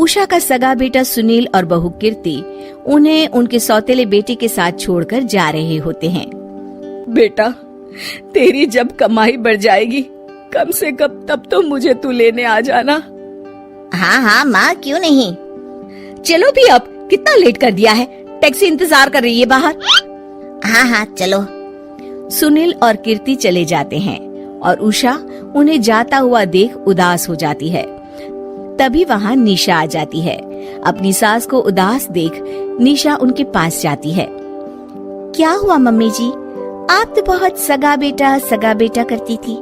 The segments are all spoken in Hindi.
उषा का सगा बेटा सुनील और बहू कीर्ति उन्हें उनके सौतेले बेटे के साथ छोड़कर जा रहे होते हैं। बेटा, तेरी जब कमाई बढ़ जाएगी कम से कम तब तो मुझे तू लेने आ जाना। हाँ हाँ माँ, क्यों नहीं। चलो भी, अब कितना लेट कर दिया है, टैक्सी इंतजार कर रही है बाहर। हाँ हाँ चलो। सुनील और कीर्ति चले जाते हैं और उषा उन्हें जाता हुआ देख उदास हो जाती है। तभी वहाँ निशा आ जाती है। अपनी सास को उदास देख निशा उनके पास जाती है। क्या हुआ मम्मी जी, आप तो बहुत सगा बेटा करती थी।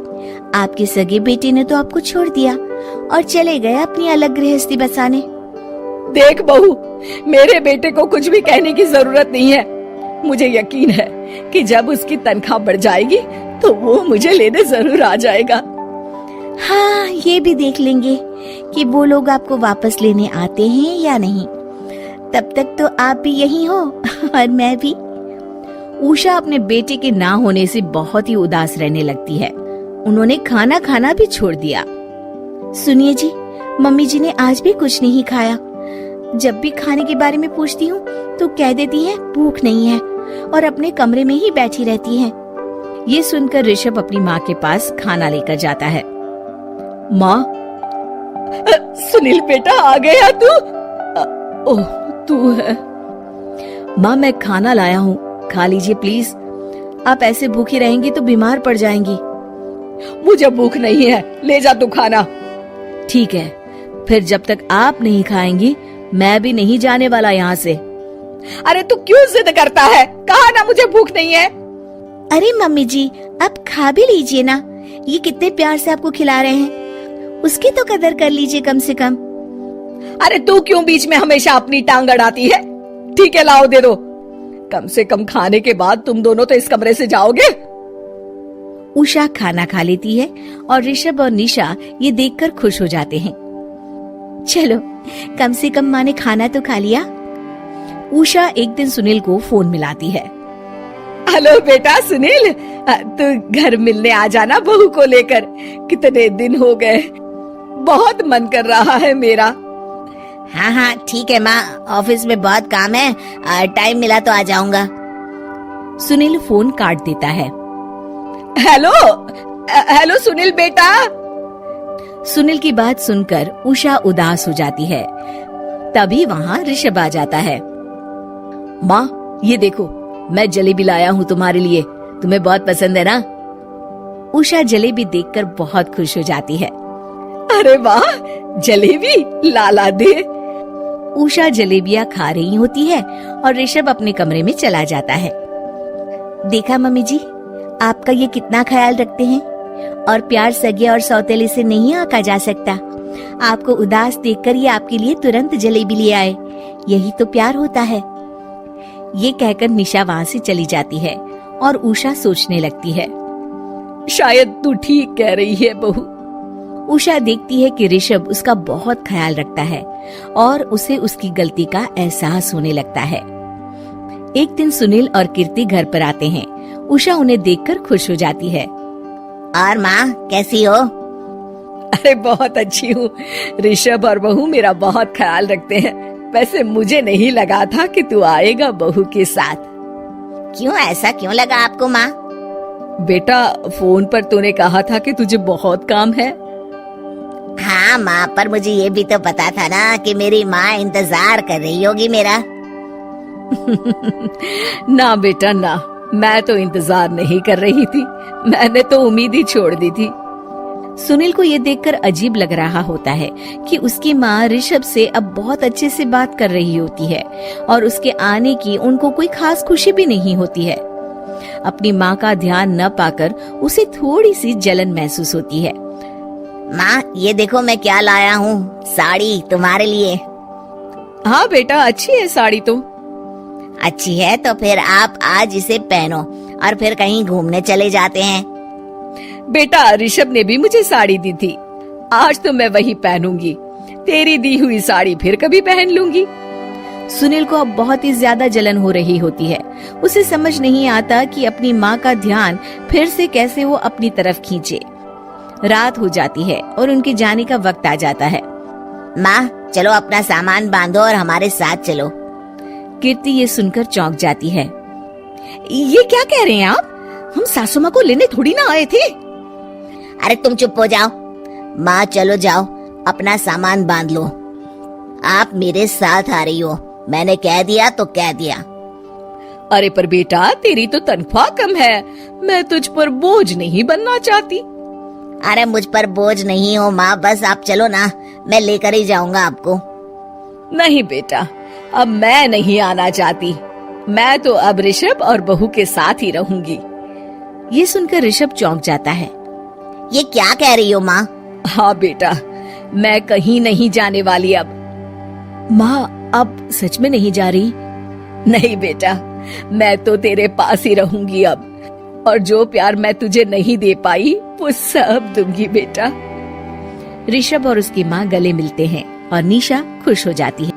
आपके सगे बेटे ने तो आपको छोड़ दिया और चले गए अपनी अलग गृहस्थी बसाने। देख बहू, मेरे बेटे को कुछ भी कहने की जरूरत नहीं है। मुझे यकीन है कि जब उसकी तनख्वाह बढ़ जाएगी तो वो मुझे लेने जरूर आ जाएगा। हाँ, ये भी देख लेंगे कि वो लोग आपको वापस लेने आते हैं या नहीं। तब तक तो आप भी यही हो और मैं भी। उषा अपने बेटे के ना होने से बहुत ही उदास रहने लगती है। उन्होंने खाना खाना भी छोड़ दिया। सुनिए जी, मम्मी जी ने आज भी कुछ नहीं खाया। जब भी खाने के बारे में पूछती हूँ तो कह देती है भूख नहीं है और अपने कमरे में ही बैठी रहती है। ये सुनकर ऋषभ अपनी माँ के पास खाना लेकर जाता है। माँ, सुनील बेटा, आ गया तू? ओह, तू है? माँ, मैं खाना लाया हूँ, खा लीजिए प्लीज। आप ऐसे भूखी रहेंगी तो बीमार पड़ जाएंगी। मुझे भूख नहीं है, ले जा तू खाना। ठीक है, फिर जब तक आप नहीं खाएंगी मैं भी नहीं जाने वाला यहाँ से। अरे तू क्यों जिद करता है? कहा ना मुझे भूख नहीं है। अरे मम्मी जी, आप खा भी लीजिए ना, ये कितने प्यार से आपको खिला रहे हैं, उसकी तो कदर कर लीजिए कम से कम। अरे तू क्यों बीच में हमेशा अपनी टांग अड़ाती है? ठीक है, लाओ दे दो। कम से कम खाने के बाद तुम दोनों तो इस कमरे से जाओगे। उषा खाना खा लेती है और ऋषभ और निशा ये देखकर खुश हो जाते हैं। चलो, कम से कम माँ ने खाना तो खा लिया। उषा एक दिन सुनील को फोन मिलाती है। हेलो बेटा सुनील, तू घर मिलने आ जाना बहू को लेकर। कितने दिन हो गए, बहुत मन कर रहा है मेरा। हाँ हाँ ठीक है माँ, ऑफिस में बहुत काम है, टाइम मिला तो आ जाऊंगा। सुनील फोन काट देता है। हेलो सुनील बेटा। सुनील की बात सुनकर उषा उदास हो जाती है। तभी वहाँ ऋषभ आ जाता है। माँ, ये देखो, मैं जलेबी लाया हूँ तुम्हारे लिए, तुम्हें बहुत पसंद है ना? उषा जलेबी देखकर बहुत खुश हो जाती है। अरे वाह, जलेबी ला दे। उषा जलेबियाँ खा रही होती है और ऋषभ अपने कमरे में चला जाता है। देखा मम्मी जी, आपका ये कितना ख्याल रखते हैं, और प्यार सगे और सौतेले से नहीं आका जा सकता। आपको उदास देखकर ये आपके लिए तुरंत जलेबी ले आए, यही तो प्यार होता है। ये कहकर निशा वहाँ से चली जाती है और उषा सोचने लगती है, शायद तू ठीक कह रही है बहू। उषा देखती है कि ऋषभ उसका बहुत ख्याल रखता है और उसे उसकी गलती का एहसास होने लगता है। एक दिन सुनील और कीर्ति घर पर आते हैं। उषा उन्हें देखकर खुश हो जाती है। और माँ कैसी हो? अरे बहुत अच्छी हूँ। ऋषभ और बहू मेरा बहुत ख्याल रखते हैं। वैसे मुझे नहीं लगा था कि तू आएगा बहू के साथ। क्यों, ऐसा क्यों लगा आपको माँ? बेटा, फोन पर तूने कहा था कि तुझे बहुत काम है। हाँ माँ, पर मुझे ये भी तो पता था ना कि मेरी माँ इंतजार कर रही होगी मेरा। ना बेटा ना, मैं तो इंतजार नहीं कर रही थी, मैंने तो उम्मीद ही छोड़ दी थी। सुनील को ये देखकर अजीब लग रहा होता है कि उसकी माँ ऋषभ से अब बहुत अच्छे से बात कर रही होती है और उसके आने की उनको कोई खास खुशी भी नहीं होती है। अपनी माँ का ध्यान न पाकर उसे थोड़ी सी जलन महसूस होती है। माँ, ये देखो मैं क्या लाया हूँ, साड़ी तुम्हारे लिए। हाँ बेटा, अच्छी है साड़ी तो। अच्छी है तो फिर आप आज इसे पहनो और फिर कहीं घूमने चले जाते हैं। बेटा, ऋषभ ने भी मुझे साड़ी दी थी, आज तो मैं वही पहनूंगी। तेरी दी हुई साड़ी फिर कभी पहन लूंगी। सुनील को अब बहुत ही ज्यादा जलन हो रही होती है। उसे समझ नहीं आता कि अपनी माँ का ध्यान फिर से कैसे वो अपनी तरफ खींचे। रात हो जाती है और उनके जाने का वक्त आ जाता है। माँ, चलो अपना सामान बांधो और हमारे साथ चलो। कीर्ति ये सुनकर चौंक जाती है। ये क्या कह रहे हैं आप? हम सासू माँ को लेने थोड़ी ना आए थे। अरे तुम चुप हो जाओ। माँ चलो जाओ, अपना सामान बांध लो। आप मेरे साथ आ रही हो, मैंने कह दिया तो कह दिया। अरे पर बेटा, तेरी तो तनख्वाह कम है, मैं तुझ पर बोझ नहीं बनना चाहती। अरे मुझ पर बोझ नहीं हो माँ, बस आप चलो ना, मैं लेकर ही जाऊंगा आपको। नहीं बेटा, अब मैं नहीं आना चाहती। मैं तो अब ऋषभ और बहू के साथ ही रहूंगी। ये सुनकर ऋषभ चौंक जाता है। ये क्या कह रही हो माँ? हाँ बेटा, मैं कहीं नहीं जाने वाली अब। माँ, अब सच में नहीं जा रही? नहीं बेटा, मैं तो तेरे पास ही रहूंगी अब, और जो प्यार मैं तुझे नहीं दे पाई वो सब दूंगी बेटा। ऋषभ और उसकी माँ गले मिलते हैं और निशा खुश हो जाती है।